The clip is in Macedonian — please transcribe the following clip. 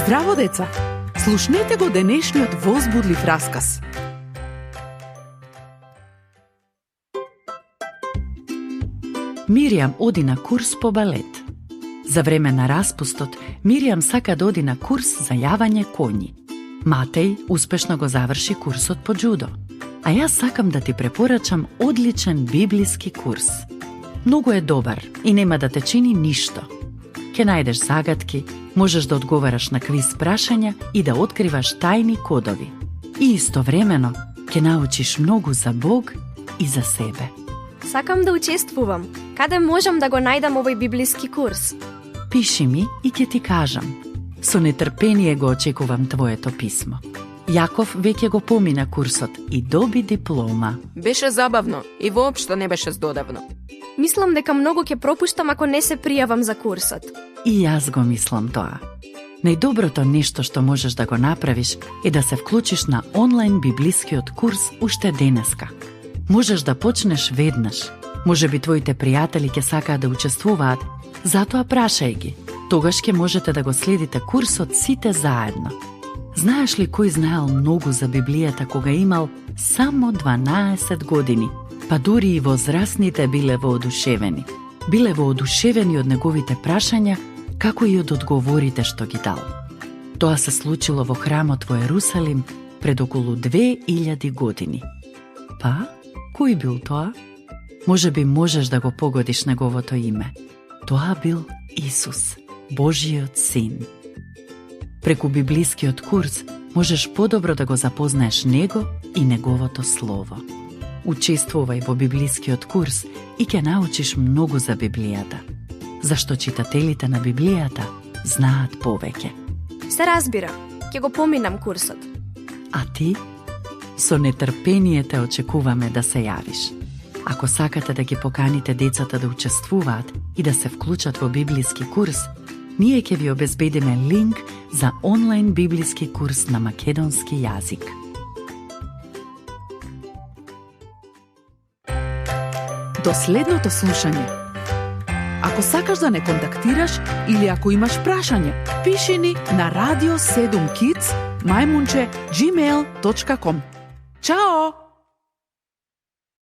Здраво, деца! Слушнете го денешниот возбудлив расказ. Миријам оди на курс по балет. За време на распустот, Миријам сака да оди на курс за јавање коњи. Матеј успешно го заврши курсот по џудо. А јас сакам да ти препорачам одличен библиски курс. Многу е добар и нема да те чини ништо. Ке најдеш загадки, можеш да одговараш на квиз прашања и да откриваш тајни кодови. И истовремено ке научиш многу за Бог и за себе. Сакам да учествувам. Каде можам да го најдам овој библиски курс? Пиши ми и ќе ти кажам. Со нетрпение го очекувам твоето писмо. Јаков веќе го помина курсот и доби диплома. Беше забавно и воопшто не беше здодавно. Мислам дека многу ќе пропуштам ако не се пријавам за курсот. И јас го мислам тоа. Најдоброто нешто што можеш да го направиш е да се вклучиш на онлайн библискиот курс уште денеска. Можеш да почнеш веднаш. Можеби твоите пријатели ќе сакаат да учествуваат, затоа прашај ги. Тогаш ќе можете да го следите курсот сите заедно. Знаеш ли кој знаел многу за Библијата кога имал само 12 години? Па дури и возрастните биле воодушевени. Биле воодушевени од неговите прашања, како и од одговорите што ги дал. Тоа се случило во храмот во Ерусалим пред околу 2000 години. Па, кој бил тоа? Можеби можеш да го погодиш неговото име. Тоа бил Исус, Божиот Син. Преку библискиот курс можеш подобро да го запознаеш Него и Неговото Слово. Учествувај во библискиот курс и ќе научиш многу за Библијата, зашто читателите на Библијата знаат повеќе. Се разбира, ќе го поминам курсот. А ти? Со нетрпение те очекуваме да се јавиш. Ако сакате да ги поканите децата да учествуваат и да се вклучат во библиски курс, ние ќе ви обезбедиме линк за онлайн библиски курс на македонски јазик. До следното слушање. Ако сакаш да не контактираш или ако имаш прашање, пиши ни на radio7kids@gmail.com. Чао!